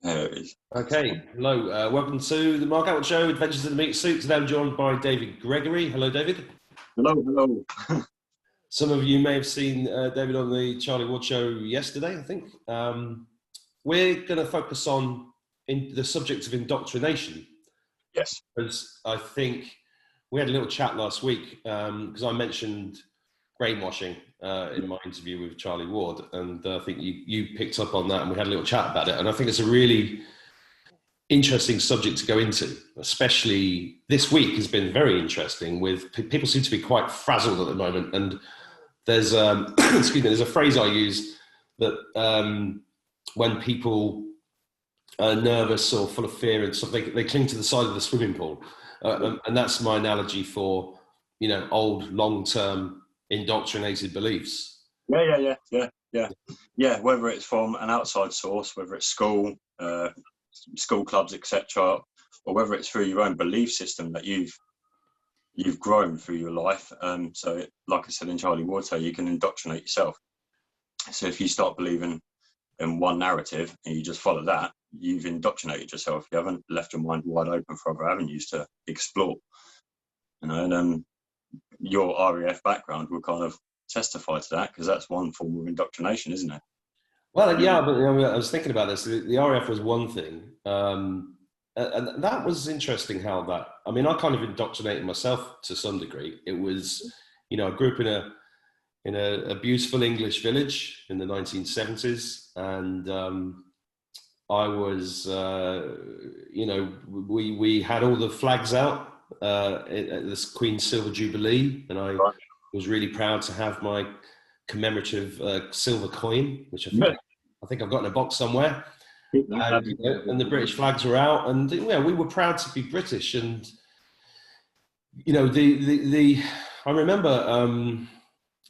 There it is. Okay, hello. Welcome to the Mark Outwood Show, Adventures in the Meat Suit. Today I'm joined by David Gregory. Hello, David. Hello, hello. Some of you may have seen David on the Charlie Ward Show yesterday, I think. We're going to focus on the subject of indoctrination. Yes. Because I think we had a little chat last week because I mentioned brainwashing in my interview with Charlie Ward, and I think you picked up on that, and we had a little chat about it. And I think it's a really interesting subject to go into, especially this week has been very interesting. With people seem to be quite frazzled at the moment, and there's excuse me, there's a phrase I use that when people are nervous or full of fear and stuff, they cling to the side of the swimming pool, and that's my analogy for old long-term indoctrinated beliefs. Yeah. Whether it's from an outside source, whether it's school, school clubs, etc., or whether it's through your own belief system that you've grown through your life. So, like I said in Charlie Ward, you can indoctrinate yourself. So if you start believing in one narrative and you just follow that, you've indoctrinated yourself. You haven't left your mind wide open for other avenues to explore. And your RAF background will kind of testify to that, because that's one form of indoctrination, isn't it? Well, yeah, but I was thinking about this. The RAF was one thing, and that was interesting. How that, I mean, I kind of indoctrinated myself to some degree. It was, I grew up in a beautiful English village in the 1970s, and I was, we had all the flags out at this Queen's Silver Jubilee, and I was really proud to have my commemorative silver coin, which I think I've got in a box somewhere. And the British flags were out, and we were proud to be British. And I remember, I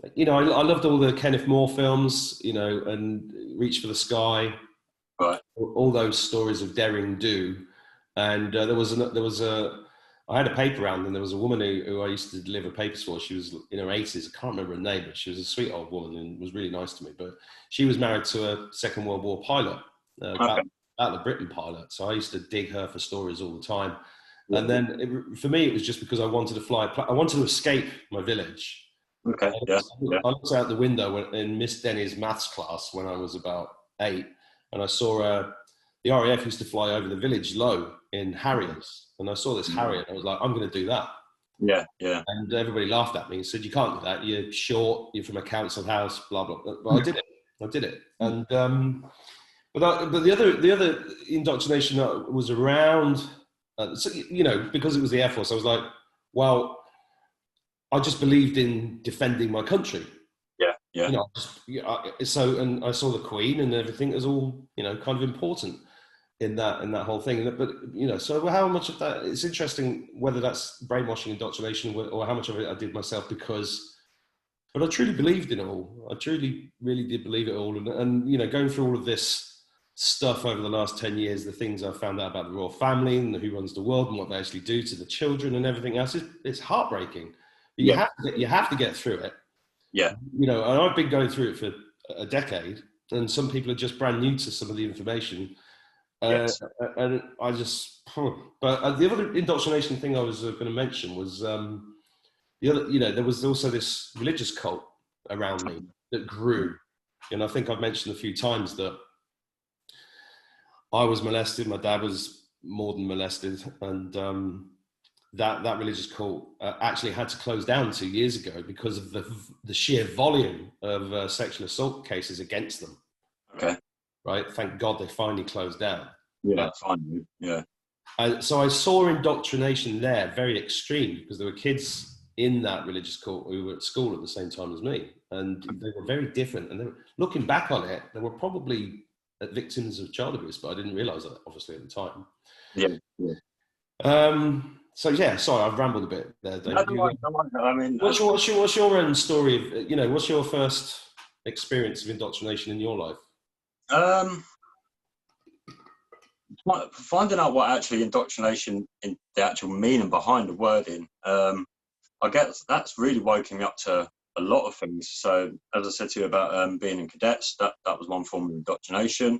loved all the Kenneth More films, and Reach for the Sky, right. All those stories of daring do. And I had a paper round, and there was a woman who I used to deliver papers for. She was in her 80s. I can't remember her name, but she was a sweet old woman and was really nice to me. But she was married to a Second World War pilot, about the Britain pilot. So I used to dig her for stories all the time. Yeah. And then for me, it was just because I wanted to fly. I wanted to escape my village. Okay. I looked out the window in Miss Denny's maths class when I was about 8, and I saw the RAF used to fly over the village low in Harriers, and I saw this Harrier, and I was like, I'm going to do that. Yeah. And everybody laughed at me and said, you can't do that. You're short. You're from a council house. Blah blah. But I did it. And but the other indoctrination that was around, because it was the Air Force, I was like, well, I just believed in defending my country. Yeah. And I saw the Queen, and everything was all kind of important in that whole thing. But so how much of that? It's interesting whether that's brainwashing, indoctrination, or how much of it I did myself. But I truly believed in it all. I truly, really did believe it all. And going through all of this stuff over the last 10 years, the things I found out about the royal family and who runs the world and what they actually do to the children and everything else, it's heartbreaking. But you have to get through it. Yeah. And I've been going through it for a decade, and some people are just brand new to some of the information. Yes. And I just, but the other indoctrination thing I was going to mention was there was also this religious cult around me that grew. And I think I've mentioned a few times that I was molested. My dad was more than molested, and that religious cult actually had to close down 2 years ago because of the sheer volume of sexual assault cases against them. Okay. Right. Thank God they finally closed down. Yeah, finally. Yeah. So I saw indoctrination there, very extreme, because there were kids in that religious cult who were at school at the same time as me, and they were very different. And looking back on it, they were probably victims of child abuse, but I didn't realise that obviously at the time. Yeah. So yeah, sorry, I've rambled a bit there, David. I mean, what's your own story of, what's your first experience of indoctrination in your life? Finding out what actually indoctrination, in the actual meaning behind the wording, I guess that's really woken me up to a lot of things. So as I said to you about being in cadets, that was one form of indoctrination.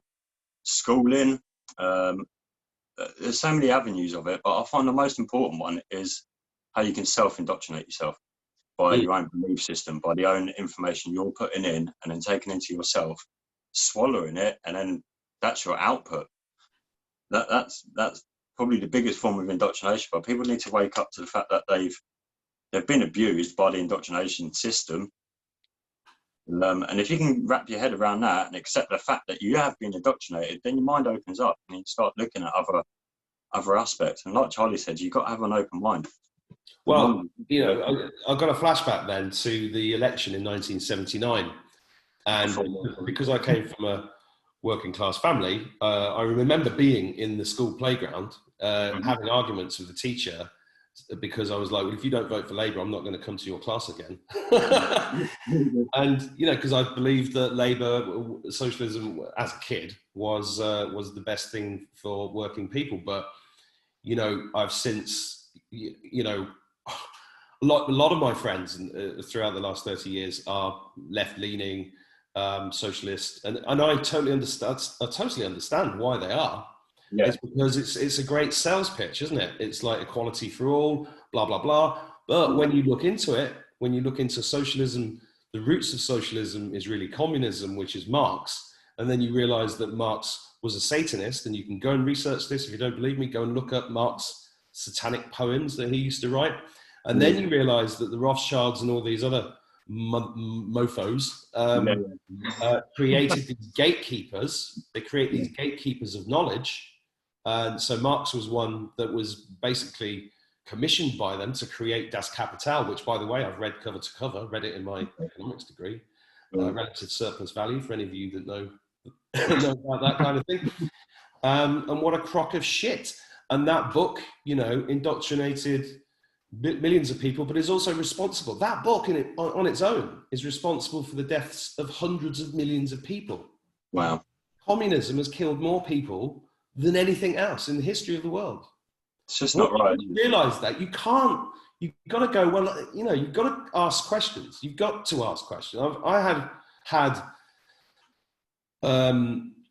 Schooling, There's so many avenues of it, but I find the most important one is how you can self-indoctrinate yourself by your own belief system, by the own information you're putting in and then taking into yourself, swallowing it, and then that's your output. That's probably the biggest form of indoctrination. But people need to wake up to the fact that they've been abused by the indoctrination system. And if you can wrap your head around that and accept the fact that you have been indoctrinated, then your mind opens up and you start looking at other aspects. And like Charlie said, you've got to have an open mind. Well, you know, I've got a flashback then to the election in 1979. And because I came from a working class family, I remember being in the school playground, having arguments with the teacher, because I was like, well, if you don't vote for Labour, I'm not going to come to your class again. And, you know, because I believed that Labour, socialism as a kid was the best thing for working people. But, you know, I've since, you know, a lot of my friends throughout the last 30 years are left-leaning, socialist, and I totally understand why they are. Yeah. It's because it's a great sales pitch, isn't it? It's like equality for all, blah blah blah. But when you look into it, when you look into socialism, the roots of socialism is really communism, which is Marx. And then you realize that Marx was a Satanist, and you can go and research this. If you don't believe me, go and look up Marx's satanic poems that he used to write. And then you realize that the Rothschilds and all these other mofos created these gatekeepers. They create these gatekeepers of knowledge. And so Marx was one that was basically commissioned by them to create Das Kapital, which, by the way, I've read cover to cover, read it in my economics degree, relative surplus value, for any of you that know about that kind of thing. And what a crock of shit. And that book, you know, indoctrinated millions of people, but is also responsible. That book on its own is responsible for the deaths of hundreds of millions of people. Wow. Communism has killed more people than anything else in the history of the world. It's just not right. You realize that you've got to go, well, you know, you've got to ask questions. You've got to ask questions. I had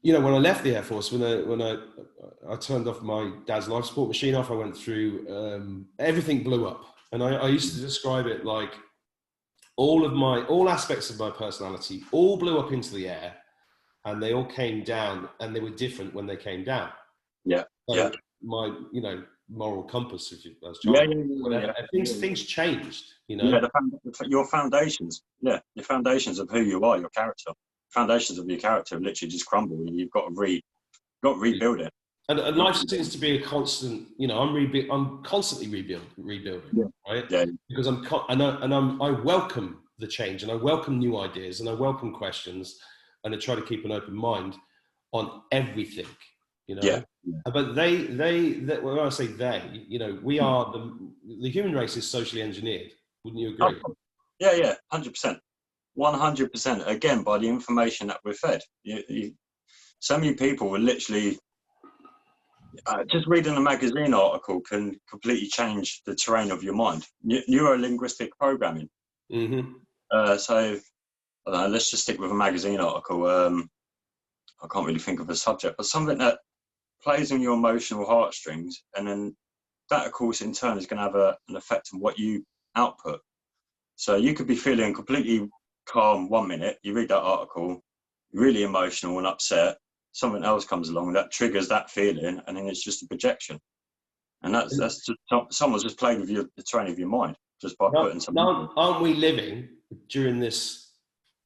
you know, when I left the Air Force, when I turned off my dad's life support machine off, I went through, everything blew up. And I used to describe it like all aspects of my personality all blew up into the air, and they all came down, and they were different when they came down. Yeah. So yeah. My, you know, moral compass, things changed, you know. Yeah, your foundations. Yeah, your foundations of who you are, your character. Foundations of your character literally just crumble, and you've got to rebuild it. And life seems to be a constant. You know, I'm constantly rebuilding, right? Yeah. Because I welcome the change, and I welcome new ideas, and I welcome questions, and I try to keep an open mind on everything. You know. Yeah. But they when I say they, you know, we are the human race is socially engineered. Wouldn't you agree? Yeah, 100%. 100%, again, by the information that we're fed. So many people will literally, just reading a magazine article can completely change the terrain of your mind. Neuro-linguistic programming. Mm-hmm. So, I don't know, let's just stick with a magazine article. I can't really think of a subject, but something that plays on your emotional heartstrings, and then that, of course, in turn is going to have an effect on what you output. So you could be feeling completely calm 1 minute, you read that article, really emotional and upset, something else comes along that triggers that feeling, and then it's just a projection. And that's just someone's just playing with the terrain of your mind just by putting something. Aren't we living during this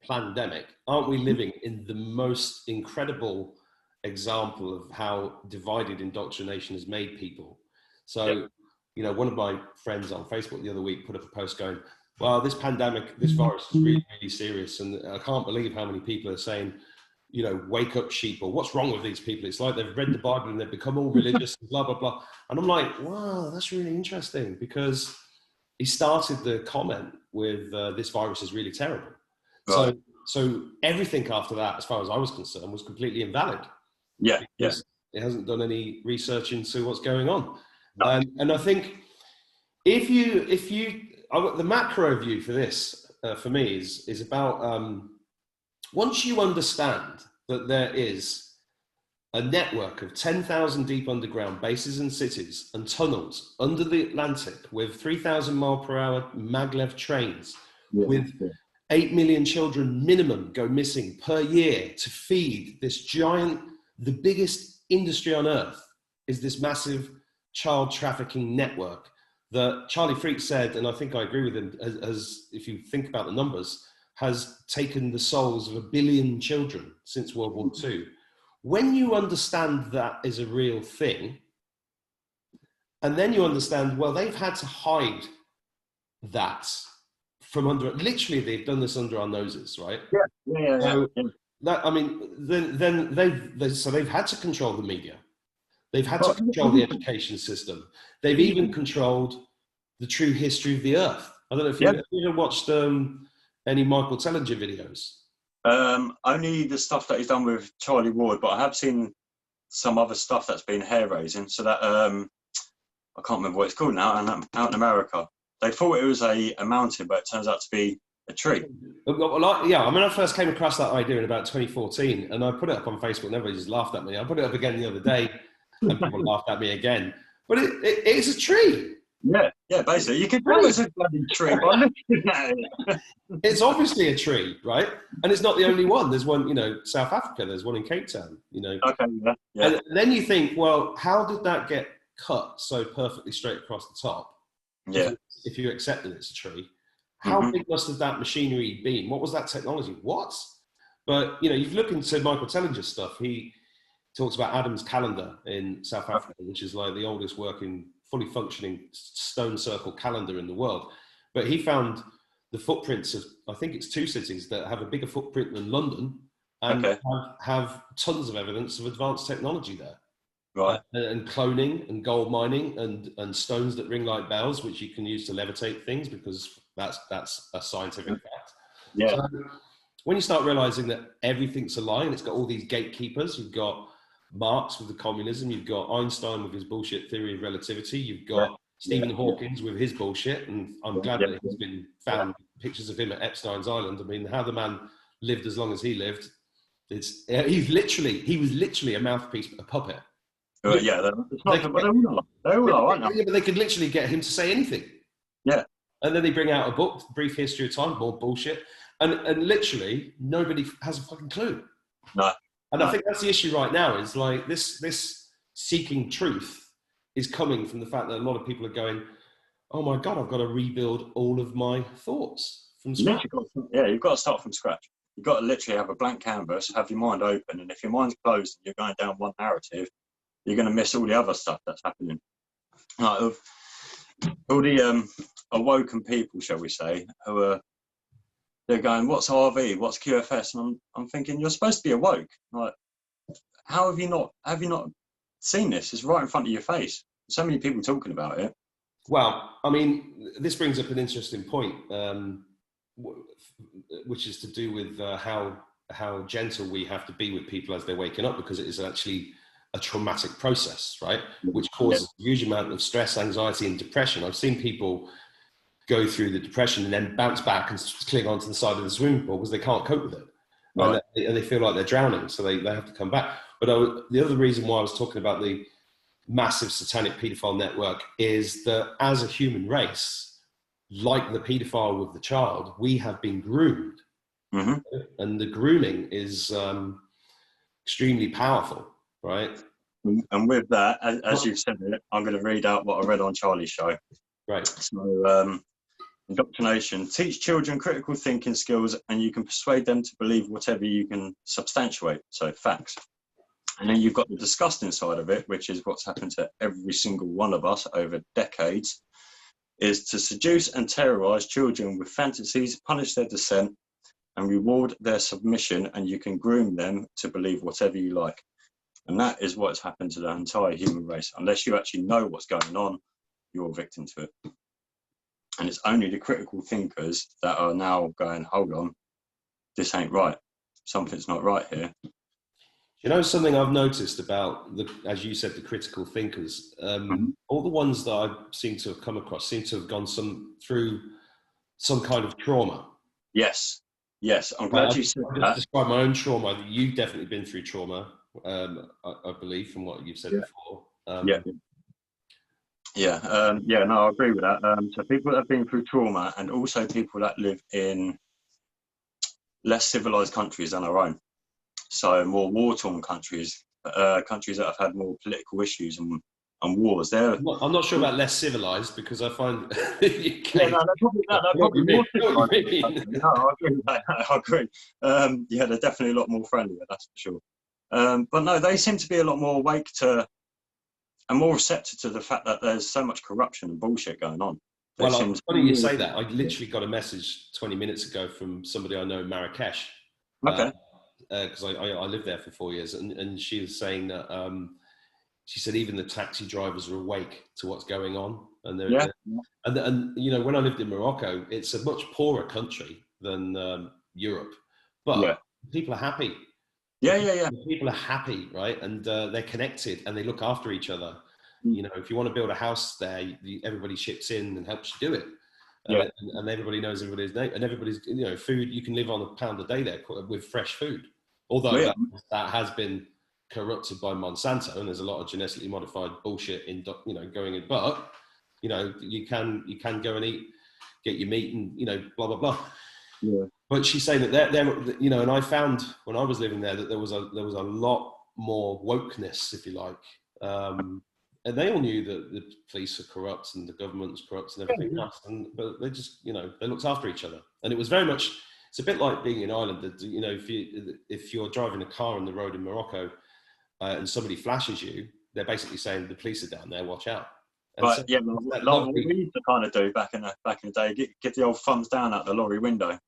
pandemic? Aren't we living in the most incredible example of how divided indoctrination has made people? So, you know, one of my friends on Facebook the other week put up a post going, well, this pandemic, this virus is really, really serious. And I can't believe how many people are saying, you know, wake up sheep, or what's wrong with these people? It's like they've read the Bible and they've become all religious, and blah, blah, blah. And I'm like, wow, that's really interesting, because he started the comment with this virus is really terrible. Right. So everything after that, as far as I was concerned, was completely invalid. Yeah, because it hasn't done any research into what's going on. No. And I think if you the macro view for this, for me, is about once you understand that there is a network of 10,000 deep underground bases and cities and tunnels under the Atlantic with 3,000 mile per hour maglev trains, with 8 million children minimum go missing per year to feed this giant, the biggest industry on earth is this massive child trafficking network that Charlie Freak said, and I think I agree with him, as if you think about the numbers, has taken the souls of 1 billion children since World War II. When you understand that is a real thing, and then you understand, well, they've had to hide that from under, literally they've done this under our noses, right? So that, I mean, then they've had to control the media. They've had to control the education system. They've even controlled the true history of the earth. I don't know if you ever watched any Michael Tellinger videos. Only the stuff that he's done with Charlie Ward, but I have seen some other stuff that's been hair raising. So that I can't remember what it's called now. And out in America, they thought it was a mountain, but it turns out to be a tree. Yeah, I mean, I first came across that idea in about 2014, and I put it up on Facebook, and everybody just laughed at me. I put it up again the other day, and people laughed at me again. But it is a tree. Yeah, basically. You can tell it's a bloody tree by looking at it. It's obviously a tree, right? And it's not the only one. There's one, South Africa, there's one in Cape Town, Okay, yeah. And then you think, well, how did that get cut so perfectly straight across the top? Yeah. If you accept that it's a tree, how big must have that machinery been? What was that technology? What? But, you look into Michael Tellinger's stuff. He talks about Adam's calendar in South Africa, which is like the oldest working, fully functioning stone circle calendar in the world. But he found the footprints of, I think it's 2 cities that have a bigger footprint than London and have tons of evidence of advanced technology there. Right. And cloning and gold mining and stones that ring like bells, which you can use to levitate things, because that's a scientific fact. Yeah. So when you start realizing that everything's a lie and it's got all these gatekeepers, you've got Marx with the communism, you've got Einstein with his bullshit theory of relativity, you've got Stephen Hawking with his bullshit, and I'm glad that he's been found pictures of him at Epstein's Island. I mean, how the man lived as long as he lived, he was literally a mouthpiece, a puppet. They're all are, aren't they? But they could literally get him to say anything. Yeah. And then they bring out a book, Brief History of Time, more bullshit, and literally nobody has a fucking clue. No. And I think that's the issue right now, is like this seeking truth is coming from the fact that a lot of people are going, oh my God, I've got to rebuild all of my thoughts from scratch. You've got to start from scratch. You've got to literally have a blank canvas, have your mind open, and if your mind's closed and you're going down one narrative, you're going to miss all the other stuff that's happening. Like, of all the awoken people, shall we say, who are, they're going, what's RV, what's QFS? And I'm thinking, you're supposed to be awoke. Like, how have you not seen this? It's right in front of your face. So many people talking about it. Well, I mean, this brings up an interesting point, which is to do with how gentle we have to be with people as they're waking up, because it is actually a traumatic process, right? Which causes a huge amount of stress, anxiety, and depression. I've seen people go through the depression and then bounce back and cling onto the side of the swimming pool because they can't cope with it. Right. And they feel like they're drowning, so they have to come back. But the other reason why I was talking about the massive satanic paedophile network is that as a human race, like the paedophile with the child, we have been groomed. Mm-hmm. And the grooming is extremely powerful, right? And with that, as you've said it, I'm going to read out what I read on Charlie's show. Right. So, Indoctrination. Teach children critical thinking skills and you can persuade them to believe whatever you can substantiate, so facts. And then you've got the disgusting side of it, which is what's happened to every single one of us over decades, is to seduce and terrorize children with fantasies, punish their dissent, and reward their submission, and you can groom them to believe whatever you like. And that is what's happened to the entire human race. Unless you actually know what's going on, you're a victim to it. And it's only the critical thinkers that are now going, hold on, this ain't right. Something's not right here. You know, something I've noticed about, as you said, the critical thinkers, all the ones that I seem to have come across seem to have gone through some kind of trauma. Yes. I'm glad you said that. Describe my own trauma. You've definitely been through trauma. I believe, from what you've said Yeah. before. No, I agree with that. So people that have been through trauma, and also people that live in less civilized countries than our own, so more war-torn countries, countries that have had more political issues and wars. I'm not sure about less civilized, because I find the UK. Yeah, no, they're probably more civilized. No, I agree with that. I agree. Yeah, they're definitely a lot more friendlier, that's for sure. But no, they seem to be a lot more awake to and more receptive to the fact that there's so much corruption and bullshit going on. Well, funny you say that. I literally got a message 20 minutes ago from somebody I know in Marrakesh. Okay. Because I lived there for 4 years, and she was saying that she said even the taxi drivers are awake to what's going on, and and you know, when I lived in Morocco, it's a much poorer country than Europe, but people are happy. People are happy, right? And they're connected, and they look after each other. You know, if you want to build a house there, everybody chips in and helps you do it. And everybody knows everybody's name, and everybody's, you know, food. You can live on £1 a day there with fresh food, although that has been corrupted by Monsanto, and there's a lot of genetically modified bullshit going in. But you know, you can go and get your meat, and you know, blah blah blah. Yeah. But she's saying that they're, you know, and I found when I was living there that there was a lot more wokeness, if you like. And they all knew that the police are corrupt and the government's corrupt and everything else, but they just, you know, they looked after each other. And it was very much, it's a bit like being in Ireland. That, you know, if you're driving a car on the road in Morocco and somebody flashes you, they're basically saying the police are down there, watch out. And but like what we used to kind of do back in the day, get the old thumbs down out the lorry window.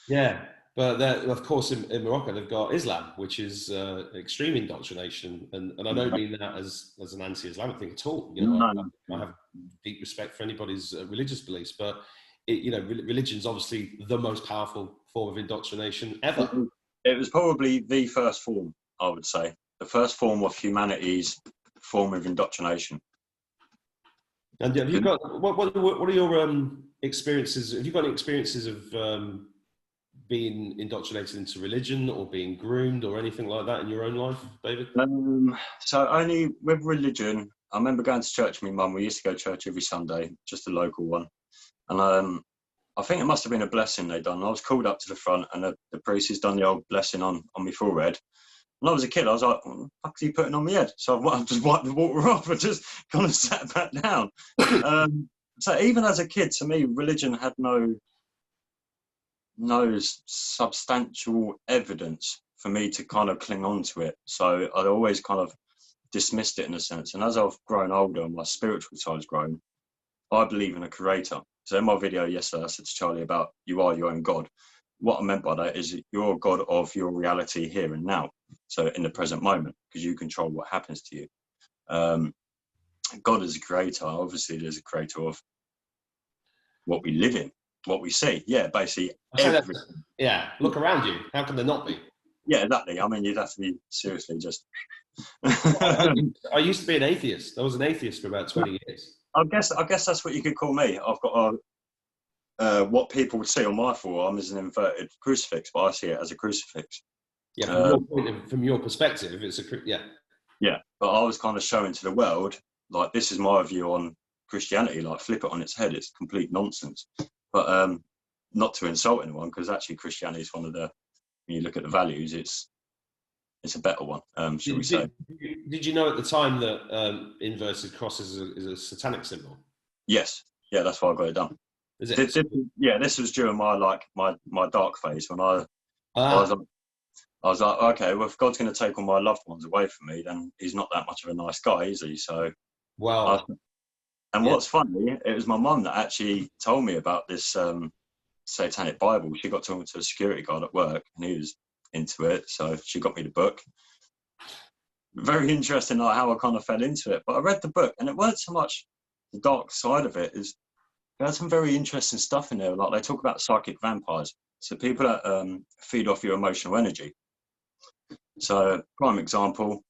Yeah. But of course, in Morocco, they've got Islam, which is extreme indoctrination. And I don't mean that as an anti-Islamic thing at all. You know, I have deep respect for anybody's religious beliefs, but you know, religion's obviously the most powerful form of indoctrination ever. It was probably the first form, I would say, the first form of humanity's form of indoctrination. And have you got what are your experiences? Have you got any experiences of being indoctrinated into religion or being groomed or anything like that in your own life, David? So only with religion, I remember going to church with my mum. We used to go to church every Sunday, just a local one. And I think it must have been a blessing they'd done. I was called up to the front, and the priest has done the old blessing on my forehead. When I was a kid, I was like, what the fuck are you putting on my head? So I just wiped the water off and just kind of sat back down. So even as a kid, to me, religion had no substantial evidence for me to kind of cling on to it. So I always kind of dismissed it in a sense. And as I've grown older and my spiritual side's grown, I believe in a creator. So in my video yesterday, I said to Charlie about you are your own God. What I meant by that is you're God of your reality here and now. So in the present moment, because you control what happens to you. God is a creator. Obviously, there's a creator of what we live in, what we see. Yeah, basically everything. Yeah, look around you. How can there not be? Yeah, exactly. I mean, you'd have to be seriously just... I used to be an atheist. I was an atheist for about 20 years. I guess that's what you could call me. I've got what people would see on my forearm is an inverted crucifix, but I see it as a crucifix. Yeah, from your perspective, it's Yeah, but I was kind of showing to the world, like, this is my view on Christianity, like, flip it on its head, it's complete nonsense. But not to insult anyone, because actually Christianity is one of the, when you look at the values, it's a better one, shall we say. Did you know at the time that inverted cross is a satanic symbol? Yes, yeah, that's why I got it done. Is it? This was during my dark phase, when I was like, okay, well, if God's going to take all my loved ones away from me, then he's not that much of a nice guy, is he? So, what's funny, it was my mum that actually told me about this satanic Bible. She got talking to a security guard at work, and he was into it, so she got me the book. Very interesting, like, how I kind of fell into it. But I read the book, and it weren't so much the dark side of it. There had some very interesting stuff in there. Like, they talk about psychic vampires, so people that feed off your emotional energy. So, prime example,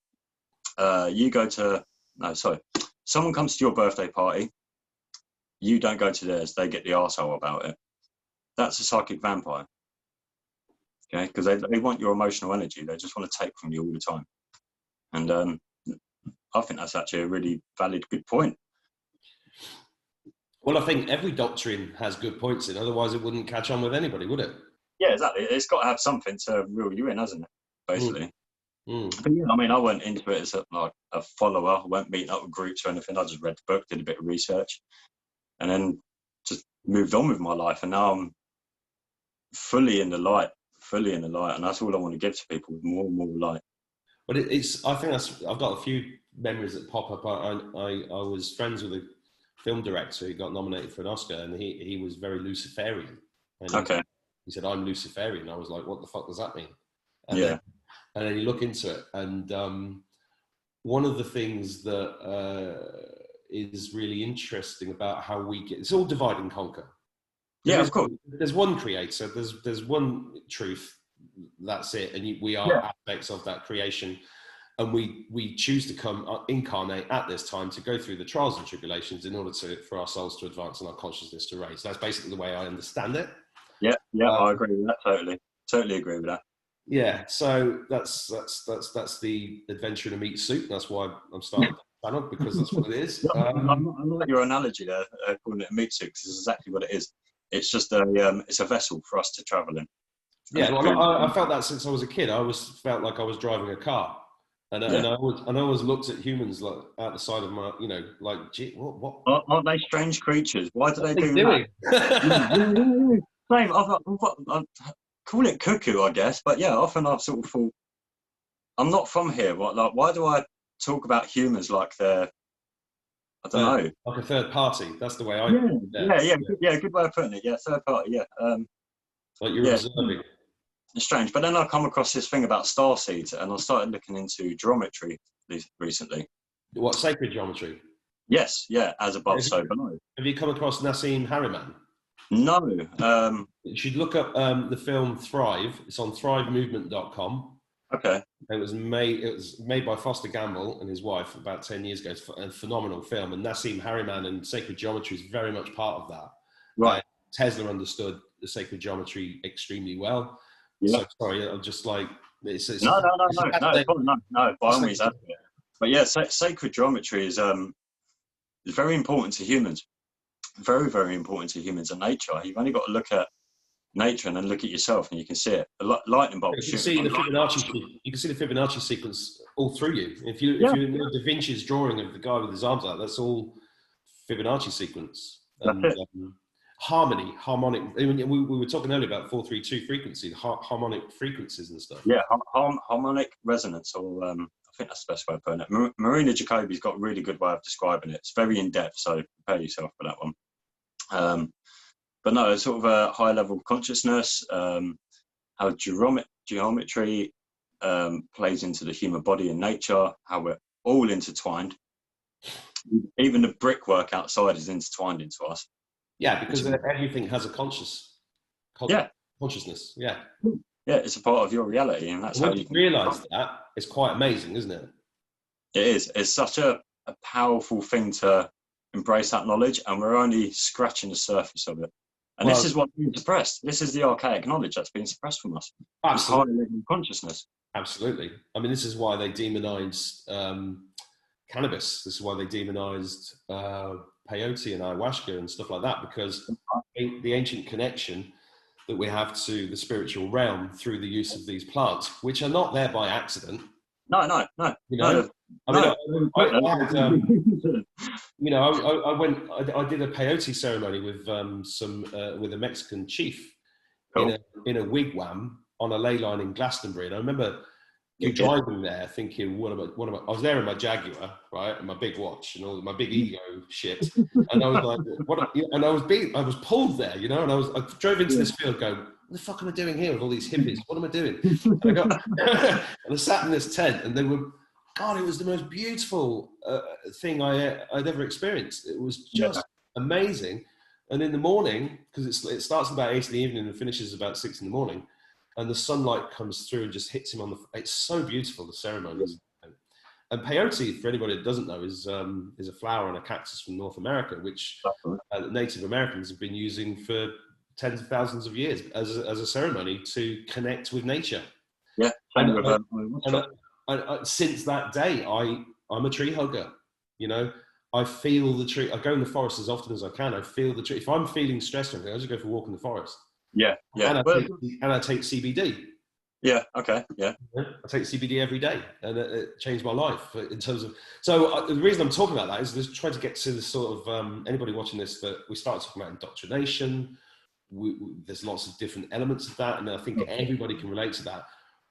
someone comes to your birthday party, you don't go to theirs, they get the arsehole about it. That's a psychic vampire. Okay, because they want your emotional energy, they just want to take from you all the time. And I think that's actually a really valid, good point. Well, I think every doctrine has good points in, otherwise it wouldn't catch on with anybody, would it? Yeah, exactly. It's got to have something to reel you in, hasn't it? Basically. But yeah, I mean, I went into it as a follower. I weren't meeting up with groups or anything. I just read the book, did a bit of research, and then just moved on with my life. And now I'm fully in the light, and that's all I want to give to people: more and more light. But I think I've got a few memories that pop up. I was friends with a film director who got nominated for an Oscar, and he was very Luciferian. And Okay. He said, "I'm Luciferian." I was like, "What the fuck does that mean?" And Yeah. then you look into it, and one of the things that is really interesting about how we it's all divide and conquer. Of course. There's one creator. There's one truth. That's it, and we are aspects of that creation, and we choose to come incarnate at this time to go through the trials and tribulations in order for our souls to advance and our consciousness to raise. That's basically the way I understand it. Yeah, I agree with that totally agree with that. Yeah, so that's the adventure in a meat suit. That's why I'm starting the channel, because that's what it is. I like your analogy there, calling it a meat suit, because it's exactly what it is. It's just it's a vessel for us to travel in. Yeah, well, I felt that since I was a kid. I always felt like I was driving a car, and I always looked at humans like out the side of my, like, gee, what? Aren't they strange creatures? Why do they do that? Same. I call it cuckoo, I guess, but yeah, often I've sort of thought, I'm not from here. Why do I talk about humans like they're, I don't know, like a third party? That's the way I. Yeah. Good way of putting it. Yeah, third party. Yeah. Like you're observing. It's strange, but then I come across this thing about star seeds, and I started looking into geometry recently. What, sacred geometry? Yes, yeah, as above, so below. Have you come across Nassim Harriman? No. You should look up the film Thrive. It's on thrivemovement.com. Okay. It was made by Foster Gamble and his wife about 10 years ago. It's a phenomenal film, and Nassim Harriman and sacred geometry is very much part of that. Right. Tesla understood the sacred geometry extremely well. Yeah. So sorry, I'm just like no, by all means. But yeah, sacred geometry is very important to humans. Very, very important to humans and nature. You've only got to look at nature and then look at yourself, and you can see it. A lightning bolt. You can see the Fibonacci sequence all through you. If you know Da Vinci's drawing of the guy with his arms out, that's all Fibonacci sequence. And, harmonic. I mean, we were talking earlier about 432 frequency, harmonic frequencies and stuff. Yeah, harmonic resonance, or I think that's the best way of putting it. Marina Jacobi's got a really good way of describing it. It's very in depth, so prepare yourself for that one. But no, it's sort of a high level of consciousness, how geometry plays into the human body and nature, how we're all intertwined. Even the brickwork outside is intertwined into us. Yeah, because everything has a consciousness. Yeah, it's a part of your reality, and that's how you can realise that. It's quite amazing, isn't it? It is. It's such a powerful thing to embrace that knowledge, and we're only scratching the surface of it. And this is what's being suppressed. This is the archaic knowledge that's being suppressed from us. This higher level consciousness. Absolutely. I mean, this is why they demonized cannabis. This is why they demonized peyote and ayahuasca and stuff like that, because the ancient connection that we have to the spiritual realm through the use of these plants, which are not there by accident. No. You know, I did a peyote ceremony with with a Mexican chief in a wigwam on a ley line in Glastonbury, and I remember driving there thinking, I was there in my Jaguar, right, and my big watch and all my big ego shit, and I was like, I was pulled there, and I drove into this field going, what the fuck am I doing here with all these hippies? What am I doing? And I sat in this tent, and it was the most beautiful thing I'd ever experienced. It was just amazing. And in the morning, because it starts about 8 in the evening and finishes about 6 in the morning, and the sunlight comes through and just hits him on the. It's so beautiful, the ceremonies. And peyote, for anybody that doesn't know, is a flower and a cactus from North America, which Native Americans have been using for tens of thousands of years as a ceremony to connect with nature. Yeah, since that day, I'm a tree hugger. You know, I feel the tree. I go in the forest as often as I can. I feel the tree. If I'm feeling stressed or anything, I just go for a walk in the forest. Yeah, yeah. And I take CBD. Yeah. Okay. Yeah. I take CBD every day, and it changed my life in terms of. So the reason I'm talking about that is just trying to get to the sort of anybody watching this, that we started talking about indoctrination. There's lots of different elements of that, and I think everybody can relate to that.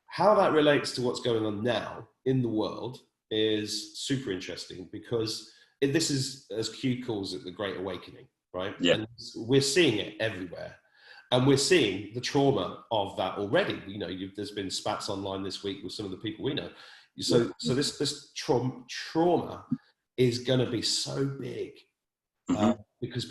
How that relates to what's going on now in the world is super interesting, because this is, as Q calls it, the Great Awakening, right? Yeah. And we're seeing it everywhere. And we're seeing the trauma of that already. You know, there's been spats online this week with some of the people we know. So this trauma is going to be so big because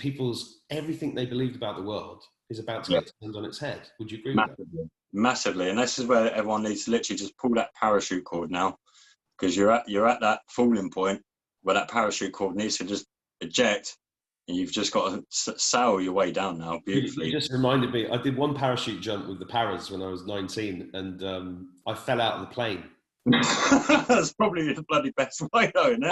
everything they believed about the world is about to get turned on its head. Would you agree with that? Massively. And this is where everyone needs to literally just pull that parachute cord now, because you're at that falling point where that parachute cord needs to just eject. And you've just got to sail your way down now beautifully. You just reminded me, I did one parachute jump with the paras when I was 19, and I fell out of the plane. That's probably the bloody best way, though, isn't it?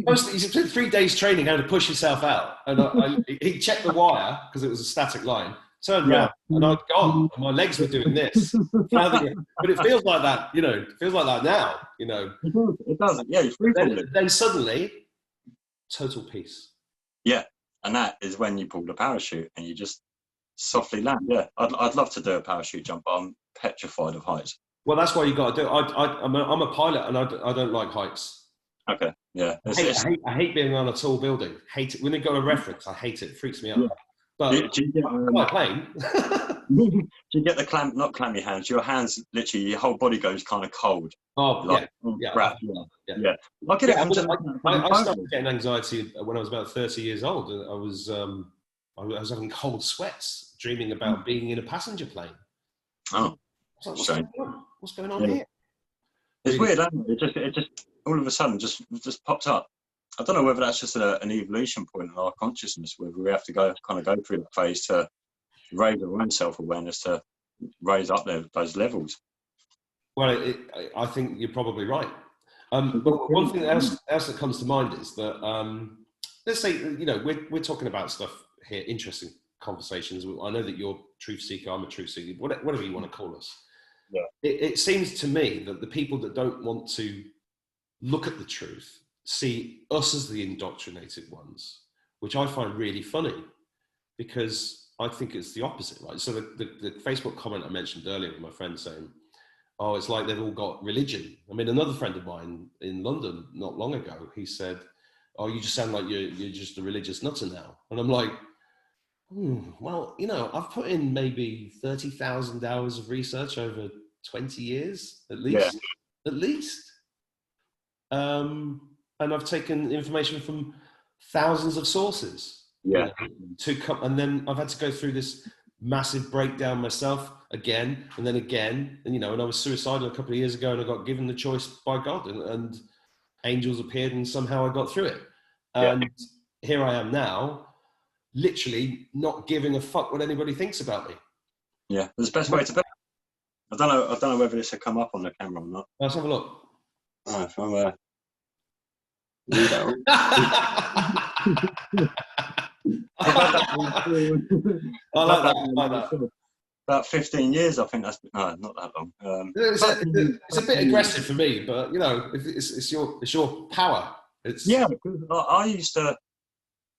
Well, you spent 3 days training how to push yourself out. And he checked the wire, because it was a static line, turned around, and I'd gone, and my legs were doing this. But it feels like that, you know, it feels like that now, you know. It does, yeah. You're free then suddenly, total peace. Yeah. And that is when you pull the parachute and you just softly land. Yeah, I'd love to do a parachute jump, but I'm petrified of heights. Well, that's why you got to do it. I'm a pilot, and I don't like heights. Okay, yeah. I hate being on a tall building. Hate it. When they've got a reference, I hate it. It freaks me out. Yeah. But do you get, my plane. Do you get the not clammy hands? Your hands, literally, your whole body goes kind of cold. Oh, like, yeah. I get it. I started getting anxiety when I was about 30 years old. I was having cold sweats, dreaming about being in a passenger plane. Oh, what's going on here? It's weird, isn't it? It just all of a sudden just pops up. I don't know whether that's just an evolution point in our consciousness, whether we have to go through that phase to raise our own self-awareness, to raise up those levels. Well, I think you're probably right. But one thing else that comes to mind is that, let's say, you know, we're talking about stuff here, interesting conversations. I know that you're a truth seeker, I'm a truth seeker, whatever you want to call us. Yeah. It seems to me that the people that don't want to look at the truth see us as the indoctrinated ones, which I find really funny, because I think it's the opposite, right? So the Facebook comment I mentioned earlier with my friend saying, oh, it's like they've all got religion. I mean, another friend of mine in London not long ago, he said, oh, you just sound like you're just a religious nutter now. And I'm like, well, you know, I've put in maybe 30,000 hours of research over 20 years, at least. Yeah. At least. And I've taken information from thousands of sources. Yeah. You know, to come, and then I've had to go through this massive breakdown myself again and then again. And, you know, and I was suicidal a couple of years ago, and I got given the choice by God, and angels appeared, and somehow I got through it. And here I am now, literally not giving a fuck what anybody thinks about me. Yeah, that's the best way to be. I don't know whether this will come up on the camera or not. Let's have a look. Oh, if I'm I like that. About 15 years, I think that's not that long. It's a bit aggressive for me, but you know, it's your power. Yeah, because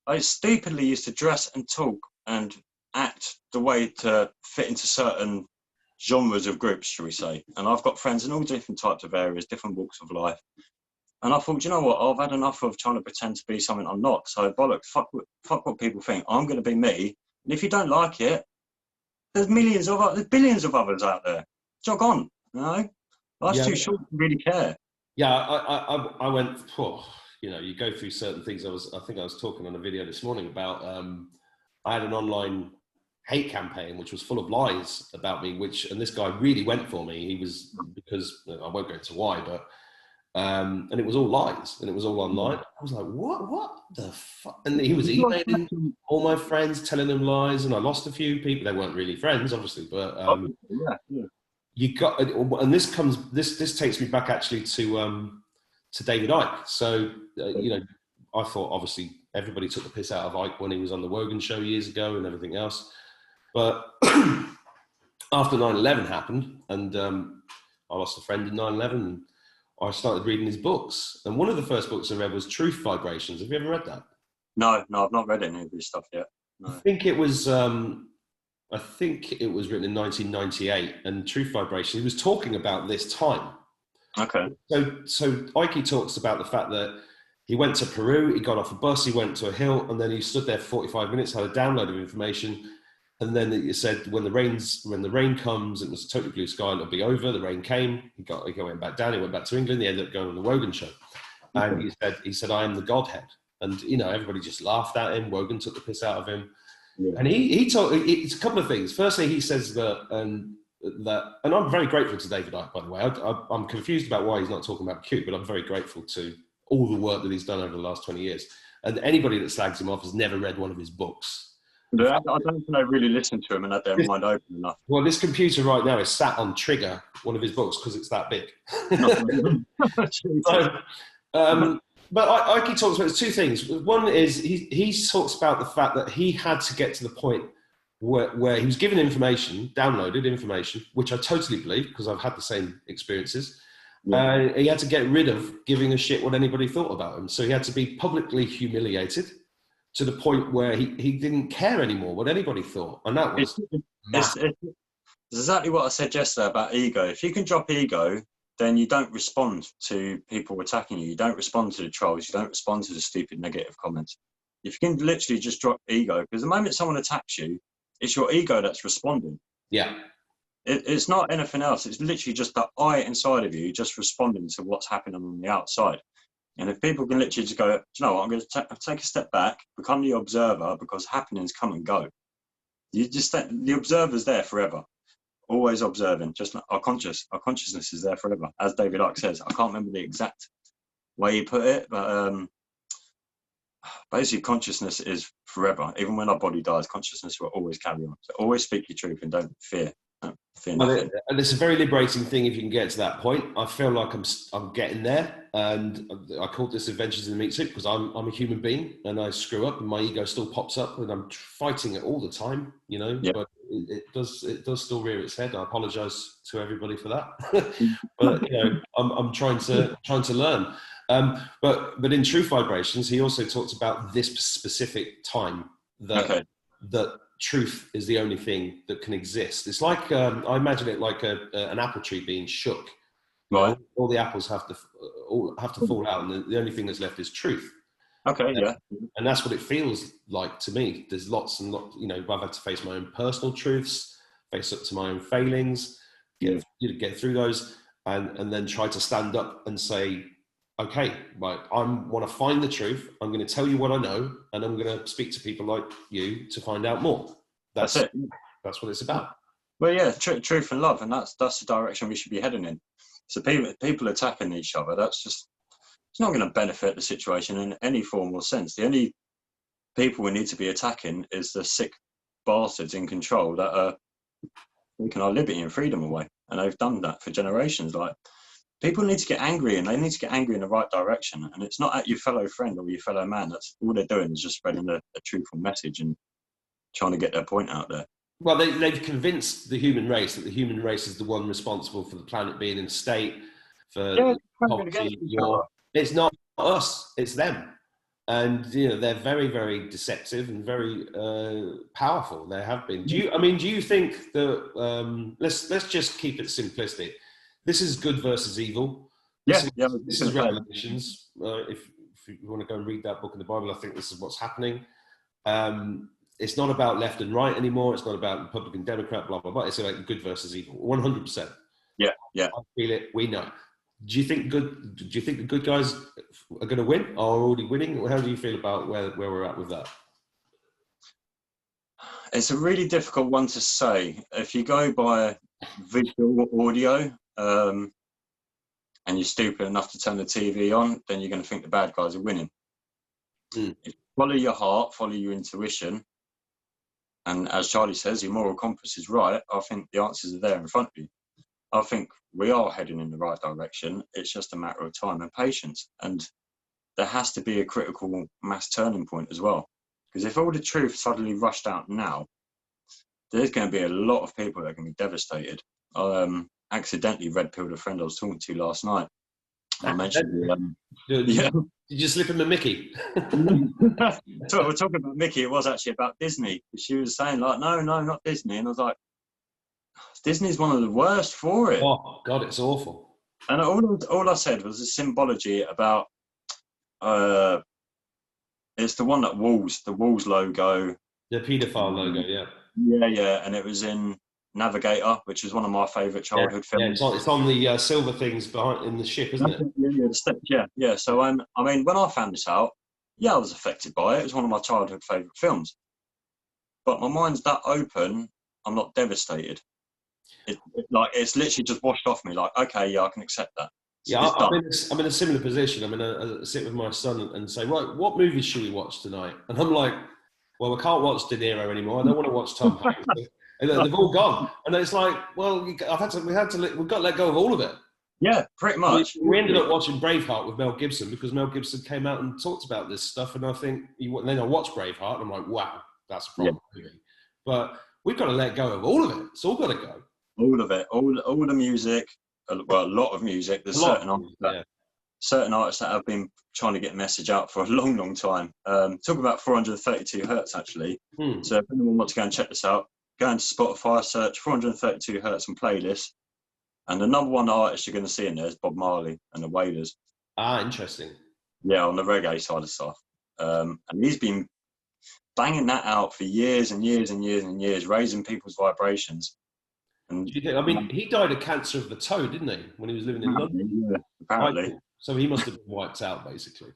I stupidly used to dress and talk and act the way to fit into certain genres of groups, shall we say. And I've got friends in all different types of areas, different walks of life. And I thought, you know what, I've had enough of trying to pretend to be something I'm not. So bollocks, fuck what people think. I'm going to be me. And if you don't like it, there's billions of others out there. Jog on, you know? Life's too short to really care. Yeah, I went, you know, you go through certain things. I think I was talking on a video this morning about, I had an online hate campaign which was full of lies about me, and this guy really went for me. He was, because I won't go into why, but and it was all lies, and it was all online. I was like, what the fuck? And he was emailing all my friends, telling them lies, and I lost a few people. They weren't really friends, obviously, but you got, and this takes me back actually to David Icke. So I thought obviously everybody took the piss out of Icke when he was on the Wogan show years ago and everything else, but after 9/11 happened, and I lost a friend in 9/11, and I started reading his books, and one of the first books I read was Truth Vibrations. Have you ever read that? No, I've not read any of his stuff yet. No. I think it was written in 1998, and Truth Vibration, he was talking about this time. Okay. So Icke talks about the fact that he went to Peru, he got off a bus, he went to a hill, and then he stood there for 45 minutes, had a download of information, and then it said when the rain comes, it was a totally blue sky, it'll be over. The rain came, he went back down, he went back to England, he ended up going on the Wogan show. And he said, I am the Godhead. And, everybody just laughed at him. Wogan took the piss out of him. Yeah. And he told, it's a couple of things. Firstly, he says that, and I'm very grateful to David Icke, by the way. I'm confused about why he's not talking about Q, but I'm very grateful to all the work that he's done over the last 20 years. And anybody that slags him off has never read one of his books. I don't think I really listened to him and had their mind open enough. Well, this computer right now is sat on Trigger, one of his books, because it's that big. But Icke talks about two things. One is he talks about the fact that he had to get to the point where he was given information, downloaded information, which I totally believe because I've had the same experiences. Yeah. He had to get rid of giving a shit what anybody thought about him. So he had to be publicly humiliated to the point where he didn't care anymore what anybody thought. And that was... It's exactly what I said yesterday about ego. If you can drop ego, then you don't respond to people attacking you. You don't respond to the trolls. You don't respond to the stupid negative comments. If you can literally just drop ego, because the moment someone attacks you, it's your ego that's responding. Yeah. It's not anything else. It's literally just the I inside of you just responding to what's happening on the outside. And if people can literally just go, you know what, I'm going to take a step back, become the observer, because happenings come and go. The observer's there forever. Always observing, just like our consciousness is there forever. As David Icke says, I can't remember the exact way he put it, but basically consciousness is forever. Even when our body dies, consciousness will always carry on. So always speak your truth and don't fear. And it's a very liberating thing if you can get to that point. I feel like I'm getting there, and I call this Adventures in the Meat Suit because I'm a human being and I screw up and my ego still pops up and I'm fighting it all the time, Yep. But it does still rear its head. I apologise to everybody for that, but I'm trying to learn. But in Truth Vibrations, he also talks about this specific time that truth is the only thing that can exist. It's like I imagine it like an apple tree being shook. Right. All the apples have to fall out, and the only thing that's left is truth. Okay. Yeah. And that's what it feels like to me. There's lots and lots. I've had to face my own personal truths, face up to my own failings, get through those, and then try to stand up and say, okay, right, I want to find the truth. I'm going to tell you what I know, and I'm going to speak to people like you to find out more. That's it. That's what it's about. Well, yeah, truth and love, and that's the direction we should be heading in. So people attacking each other, it's not going to benefit the situation in any form or sense. The only people we need to be attacking is the sick bastards in control that are taking our liberty and freedom away, and they've done that for generations. Like, people need to get angry, and they need to get angry in the right direction. And it's not at your fellow friend or your fellow man. That's all they're doing is just spreading a truthful message and trying to get their point out there. Well, they've convinced the human race that the human race is the one responsible for the planet being in a state, for poverty. It's not us, it's them. And they're very, very deceptive and very powerful. They have been. Do you think that? Let's just keep it simplistic. This is good versus evil. This is Revelations. If you want to go and read that book in the Bible, I think this is what's happening. It's not about left and right anymore. It's not about Republican, Democrat, blah, blah, blah. It's about good versus evil, 100%. Yeah. I feel it. We know. Do you think the good guys are going to win or are already winning? How do you feel about where we're at with that? It's a really difficult one to say. If you go by visual audio, and you're stupid enough to turn the TV on, then you're going to think the bad guys are winning. If you follow your heart, follow your intuition, and as Charlie says, your moral compass is right, I think the answers are there in front of you. I think we are heading in the right direction. It's just a matter of time and patience. And there has to be a critical mass turning point as well. Because if all the truth suddenly rushed out now, there's going to be a lot of people that are going to be devastated. I accidentally red pilled a friend I was talking to last night. I mentioned, Did you slip him a Mickey? So we're talking about Mickey. It was actually about Disney. She was saying like, no, not Disney, and I was like, Disney's one of the worst for it. Oh God, it's awful. And all I said was a symbology about. It's the one that the Walls logo. The paedophile logo, yeah. Yeah, and it was in Navigator, which is one of my favourite childhood films. Yeah, it's on the silver things behind in the ship, isn't it? Yeah. So I mean, when I found this out, I was affected by it. It was one of my childhood favourite films. But my mind's that open, I'm not devastated. It's literally just washed off me. Like, okay, yeah, I can accept that. I'm in a similar position. I'm in a sit with my son and say, right, what movies should we watch tonight? And I'm like, well, we can't watch De Niro anymore. I don't want to watch Tom Hanks. They've all gone, and it's like, well, we've got to let go of all of it. Yeah, pretty much. We ended up watching Braveheart with Mel Gibson because Mel Gibson came out and talked about this stuff, and I think then I watched Braveheart, and I'm like, wow, that's a problem movie. But we've got to let go of all of it. It's all got to go. All of it, all the music. Well, a lot of music. There's certain artists that have been trying to get a message out for a long, long time. Talk about 432 hertz actually. So if anyone wants to go and check this out, go into Spotify, search 432 hertz and playlist, and the number one artist you're going to see in there is Bob Marley and the Wailers. Ah, interesting. Yeah, on the reggae side of stuff, and he's been banging that out for years and years and years and years, raising people's vibrations. And I mean, he died of cancer of the toe, didn't he, when he was living in London? Yeah, apparently. So he must have been wiped out, basically.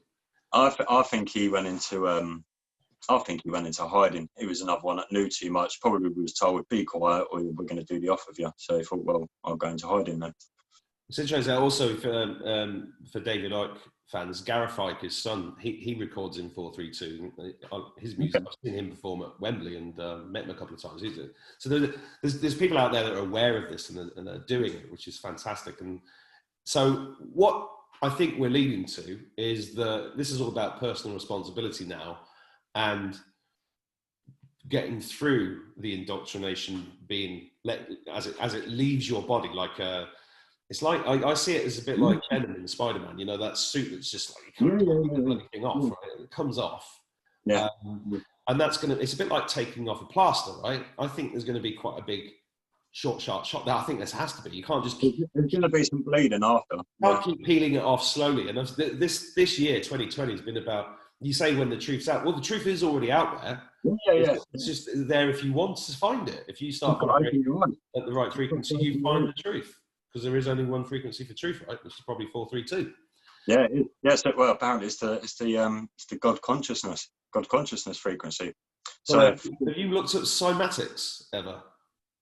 I think he went into hiding. He was another one that knew too much. Probably was told, be quiet or we're going to do the off of you. So he thought, well, I'll go into hiding then. It's interesting. Also, for David Icke fans, Gareth Icke, his son, he records in 432. His music, I've seen him perform at Wembley and met him a couple of times. So there's people out there that are aware of this and are doing it, which is fantastic. And so what I think we're leading to is this is all about personal responsibility now, and getting through the indoctrination being as it leaves your body like a. It's like I see it as a bit like Venom in Spider-Man. You know, that suit that's just like you can't take the bloody thing off. Right? It comes off, and it's a bit like taking off a plaster, right? I think there's going to be quite a big short shot. I think this has to be. You can't just keep. There's going to be some bleeding after. Can't keep peeling it off slowly. And this year, 2020, has been about. You say when the truth's out. Well, the truth is already out there. It's just there if you want to find it. If you start at the right frequency, you find the truth. Because there is only one frequency for truth, right? Which is probably 432. Yeah, yes. Well, apparently it's the God consciousness frequency. So have you looked at cymatics ever?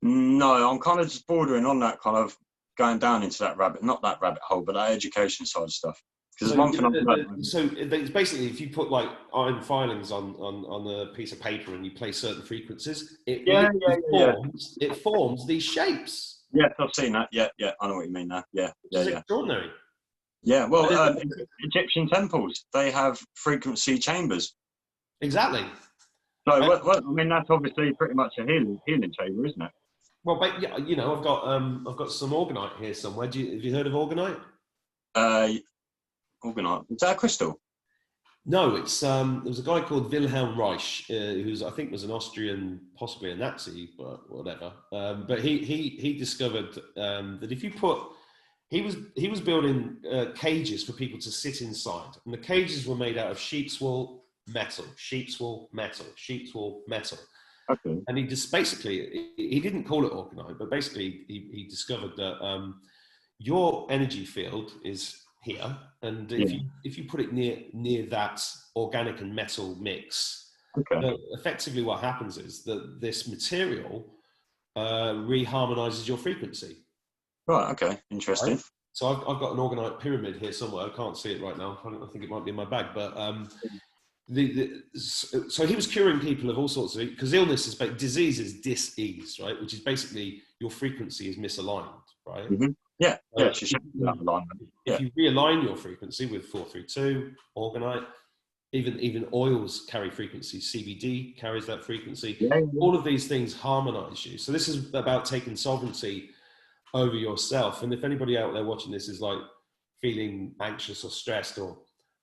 No, I'm kind of just bordering on that, kind of going down into that not that rabbit hole, but that education side of stuff. Because one thing so it's basically, if you put like iron filings on a piece of paper and you play certain frequencies, it forms these shapes. Yeah, I've seen that. Yeah, I know what you mean now. Yeah. Extraordinary. Yeah, well, Egyptian temples, they have frequency chambers. Exactly. So, I mean, that's obviously pretty much a healing chamber, isn't it? Well, but yeah, you know, I've got some orgonite here somewhere. Have you heard of orgonite? Orgonite. Is that a crystal? No, it's there was a guy called Wilhelm Reich, who's I think was an Austrian, possibly a Nazi, but whatever. But he discovered that if you put, he was building cages for people to sit inside, and the cages were made out of sheep's wool, metal, sheep's wool, metal, sheep's wool, metal. Okay. And he just basically, he didn't call it orgonite, but basically he discovered that your energy field is here, and if you put it near that organic and metal mix, effectively what happens is that this material reharmonizes your frequency. Right. Okay. Interesting. Right? So I've got an orgonite pyramid here somewhere. I can't see it right now. I think it might be in my bag, but so he was curing people of all sorts of, because illness is disease is dis-ease, right? Which is basically your frequency is misaligned. right? Yeah, Uh, she should be that alignment. If you realign your frequency with 432, orgonite, even oils carry frequency, CBD carries that frequency. All of these things harmonize you. So this is about taking sovereignty over yourself. And if anybody out there watching this is like feeling anxious or stressed or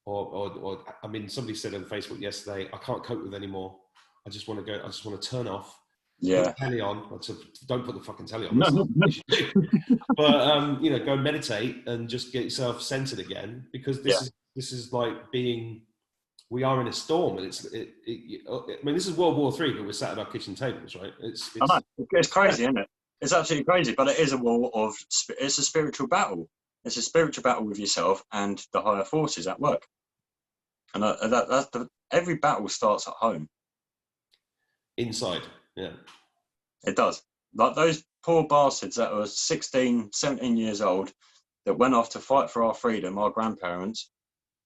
I mean, somebody said on Facebook yesterday, I can't cope with anymore. I just want to turn off. Yeah. Put the telly on. Don't put the fucking telly on. No. But you know, go meditate and just get yourself centered again, because this is like being. We are in a storm, and I mean, this is World War III, but we're sat at our kitchen tables, right? It's crazy, isn't it? It's absolutely crazy, but it is a war of. It's a spiritual battle. It's a spiritual battle with yourself and the higher forces at work. And every battle starts at home. Inside, yeah. It does. Like those poor bastards that were 16, 17 years old that went off to fight for our freedom, our grandparents.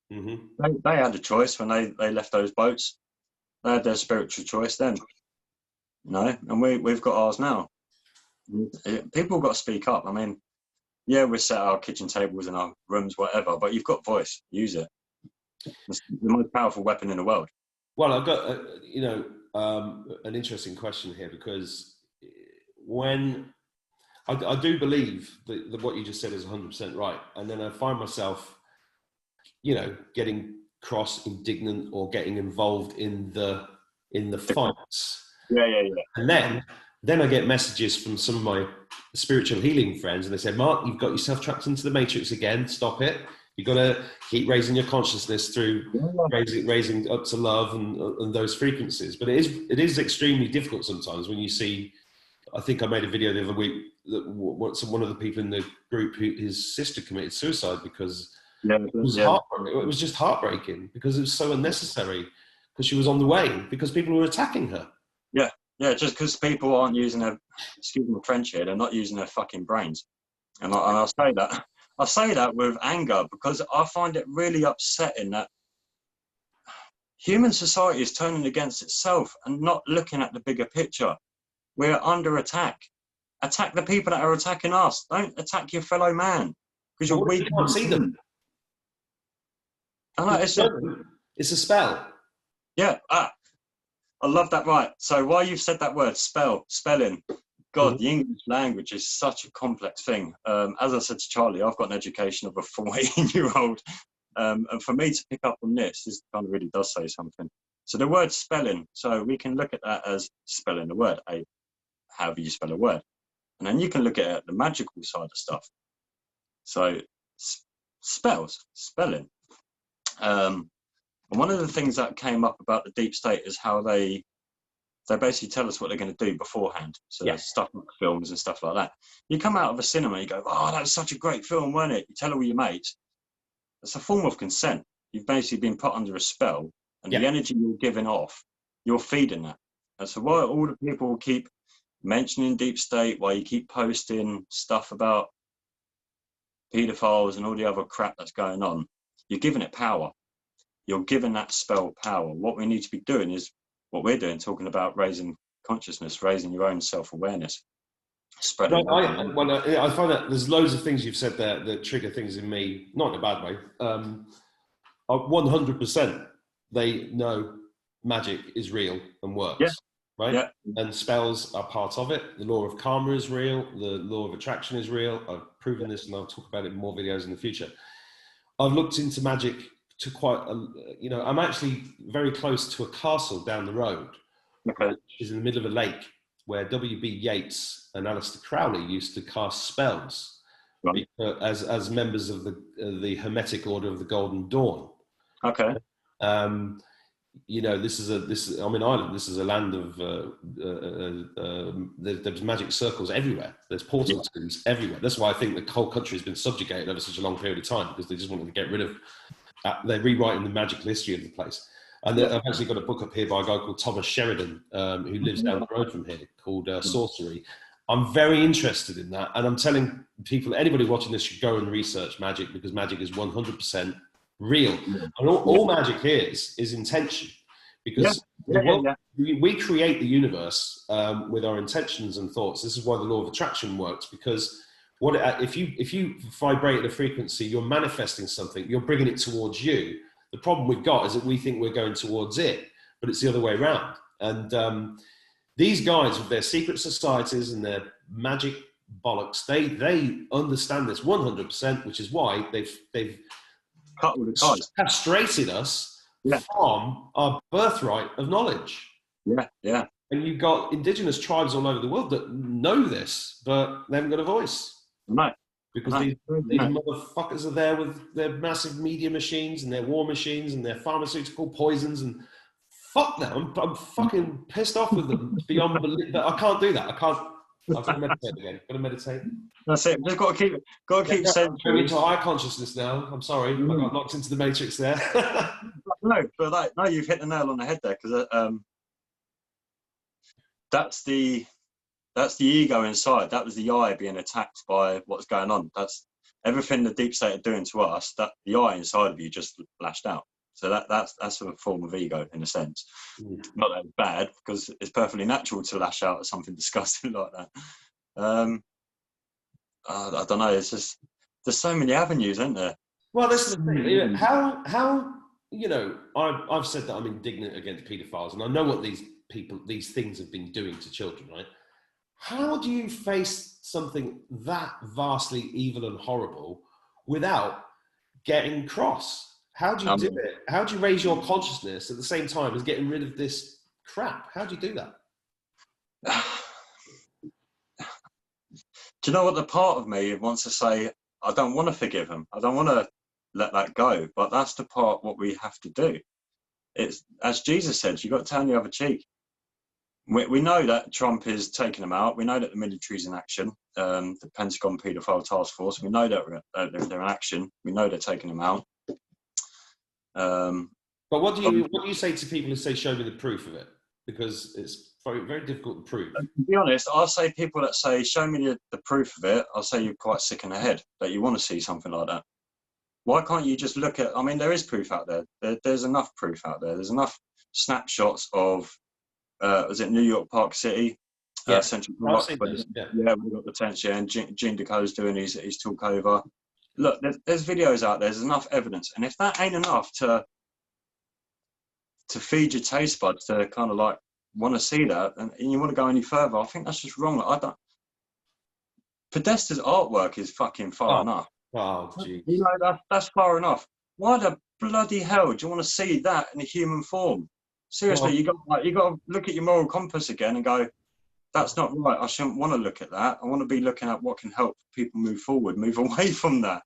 They had a choice when they left those boats. They had their spiritual choice then. You know, and we've got ours now. People got to speak up. I mean, yeah, we set our kitchen tables in our rooms, whatever, but you've got voice. Use it. It's the most powerful weapon in the world. Well, I've got, an interesting question here, because when I do believe that what you just said is 100% right. And then I find myself, you know, getting cross, indignant, or getting involved in the fights. Yeah. And then I get messages from some of my spiritual healing friends, and they say, Mark, you've got yourself trapped into the matrix again. Stop it. You've got to keep raising your consciousness through raising up to love and those frequencies. But it is extremely difficult sometimes when you see. I think I made a video the other week that one of the people in the group, his sister committed suicide because it was just heartbreaking, because it was so unnecessary, because she was on the way, because people were attacking her. Yeah, just because people aren't using their, excuse my French here, they're not using their fucking brains. And I'll say that. I say that with anger, because I find it really upsetting that human society is turning against itself and not looking at the bigger picture. We're under attack. Attack the people that are attacking us. Don't attack your fellow man, because you're weak. You can't see them. It's a spell. Yeah. I love that. Right. So while you've said that word, spelling, God, the English language is such a complex thing. As I said to Charlie, I've got an education of a 14-year-old. And for me to pick up on this kind of really does say something. So the word spelling, so we can look at that as spelling the word, however you spell a word. And then you can look at the magical side of stuff. So spelling. And one of the things that came up about the deep state is how they basically tell us what they're going to do beforehand. So there's stuff like films and stuff like that. You come out of a cinema, you go, oh, that was such a great film, wasn't it? You tell all your mates. It's a form of consent. You've basically been put under a spell, and the energy you're giving off, you're feeding that. And so why all the people keep mentioning deep state, why you keep posting stuff about pedophiles and all the other crap that's going on, you're giving it power. You're giving that spell power. What we need to be doing is what we're doing, talking about raising consciousness, raising your own self-awareness, spreading. I find that there's loads of things you've said there that trigger things in me, not in a bad way. 100% they know magic is real and works, right? Yeah. And spells are part of it. The law of karma is real. The law of attraction is real. I've proven this, and I'll talk about it in more videos in the future. I've looked into magic to I'm actually very close to a castle down the road, which is in the middle of a lake, where W.B. Yeats and Aleister Crowley used to cast spells as members of the Hermetic Order of the Golden Dawn. Okay. This is Ireland. This is a land of there's magic circles everywhere. There's portal tombs everywhere. That's why I think the whole country has been subjugated over such a long period of time, because they just wanted to get rid of. They're rewriting the magical history of the place. And I've actually got a book up here by a guy called Thomas Sheridan, who lives down the road from here, called Sorcery. I'm very interested in that. And I'm telling people, anybody watching this should go and research magic, because magic is 100% real. And all magic is intention. Because we create the universe with our intentions and thoughts. This is why the law of attraction works, because if you vibrate at a frequency, you're manifesting something, you're bringing it towards you. The problem we've got is that we think we're going towards it, but it's the other way around. And these guys with their secret societies and their magic bollocks, they understand this 100%, which is why they've cut all the ties, castrated us from our birthright of knowledge. Yeah. And you've got indigenous tribes all over the world that know this, but they haven't got a voice. Right. Because these motherfuckers are there with their massive media machines and their war machines and their pharmaceutical poisons, and fuck them. I'm fucking pissed off with them beyond belief. I can't do that. I've got to meditate again. Got to meditate. That's it. Just got to keep saying. Going into eye consciousness now. I'm sorry. I got knocked into the matrix there. No, but no, you've hit the nail on the head there, because that's the ego inside. That was the I being attacked by what's going on. That's everything the deep state are doing to us. That the I inside of you just lashed out. So that's a form of ego in a sense. Not that it's bad, because it's perfectly natural to lash out at something disgusting like that. I don't know. It's just there's so many avenues, isn't there? Well, this is the thing. How I've said that I'm indignant against paedophiles, and I know what these things have been doing to children, right? How do you face something that vastly evil and horrible without getting cross? How do you do it? How do you raise your consciousness at the same time as getting rid of this crap? How do you do that? Do you know what? The part of me wants to say, I don't want to forgive him. I don't want to let that go. But that's the part what we have to do. It's, as Jesus said, you've got to turn the other cheek. We know that Trump is taking them out. We know that the military's in action. The Pentagon Paedophile Task Force, we know that they're in action. We know they're taking them out. But what do you say to people who say, show me the proof of it? Because it's very, very difficult to prove. To be honest, I'll say people that say, show me the proof of it, I'll say you're quite sick in the head, that you want to see something like that. Why can't you just look at, I mean, there is proof out there. There's enough proof out there. There's enough snapshots of, was it New York Park City? Central Park. We've got the tents, and Gene Deco's doing his talk over. Look, there's videos out there. There's enough evidence. And if that ain't enough to feed your taste buds to kind of like want to see that, and you want to go any further, I think that's just wrong. Podesta's artwork is fucking far enough. Oh, geez. You know, that's far enough. Why the bloody hell do you want to see that in a human form? Seriously, you got to look at your moral compass again and go, that's not right. I shouldn't want to look at that. I want to be looking at what can help people move forward, move away from that.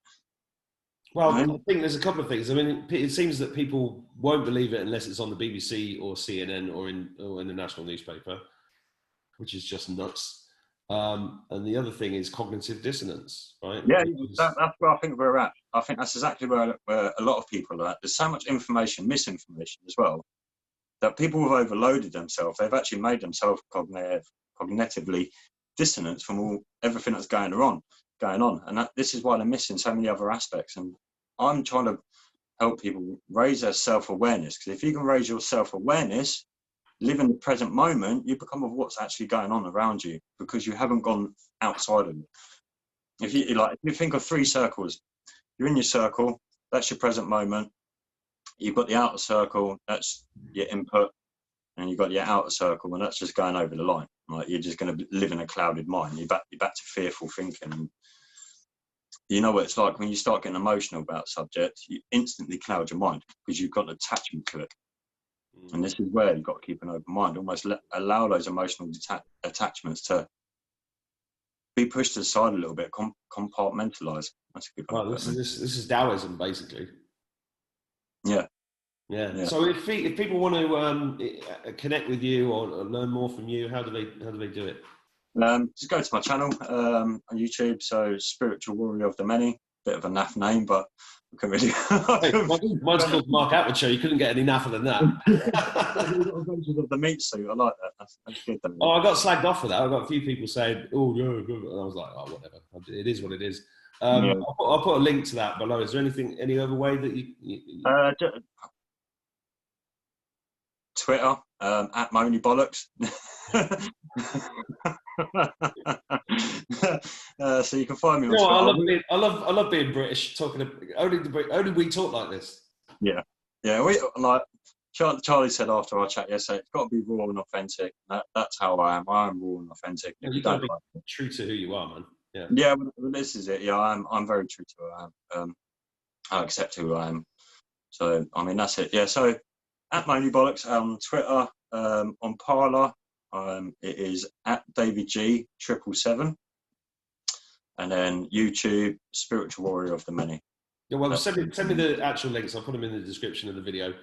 Well, I think there's a couple of things. I mean, it seems that people won't believe it unless it's on the BBC or CNN or in the national newspaper, which is just nuts. And the other thing is cognitive dissonance, right? Yeah, that's where I think we're at. I think that's exactly where a lot of people are at. There's so much information, misinformation as well, that people have overloaded themselves. They've actually made themselves cognitively dissonant from everything that's going on, and this is why they're missing so many other aspects. And I'm trying to help people raise their self-awareness, because if you can raise your self-awareness, live in the present moment, you become of what's actually going on around you, because you haven't gone outside of it. If you think of 3 circles, you're in your circle, that's your present moment. You've got the outer circle, that's your input, and you've got your outer circle, and that's just going over the line. Like, you're just going to live in a clouded mind. You're back to fearful thinking. And you know what it's like when you start getting emotional about subjects, you instantly cloud your mind because you've got an attachment to it. And this is where you've got to keep an open mind, almost allow those emotional attachments to be pushed to the side a little bit, compartmentalize. That's a good one. Well, this is Taoism, basically. Yeah. So if people want to connect with you or learn more from you, how do they do it? Just go to my channel on YouTube. So Spiritual Warrior of the Many. Bit of a naff name, but we can really. Mine's called Mark Atwood. You couldn't get any naffer than that. Of the meat suit, I like that. That's good. Oh, I got slagged off for that. I got a few people saying, "Oh, yeah," and I was like, "Oh, whatever. It is what it is." I'll put a link to that below. Is there any other way that you... Twitter at Moany Bollocks. So you can find me on Twitter. I love being British. Only we talk like this. Yeah. We like Charlie said after our chat yesterday. It's got to be raw and authentic. That's how I am. I am raw and authentic. If you got to be true to who you are, man. Yeah. Yeah. Well, this is it. Yeah. I'm very true to who I am. I accept who I am. So I mean that's it. Yeah. So at Moany Bollocks on Twitter, on Parler, it is at David G 777, and then YouTube Spiritual Warrior of the Many. Yeah, well, send me the actual links. I'll put them in the description of the video.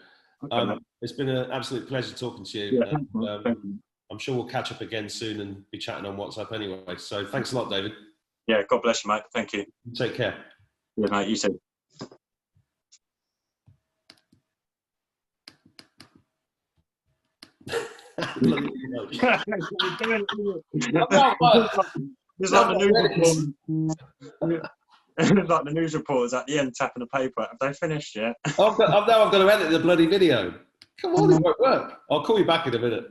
Okay, it's been an absolute pleasure talking to you. Yeah, and, I'm sure we'll catch up again soon and be chatting on WhatsApp anyway. So thanks a lot, David. Yeah, God bless you, mate. Thank you. Take care. Yeah, mate. You too. It's like the news reporters at the end tapping the paper. Have they finished yet? I've got to edit the bloody video. Come on, it won't work. I'll call you back in a minute.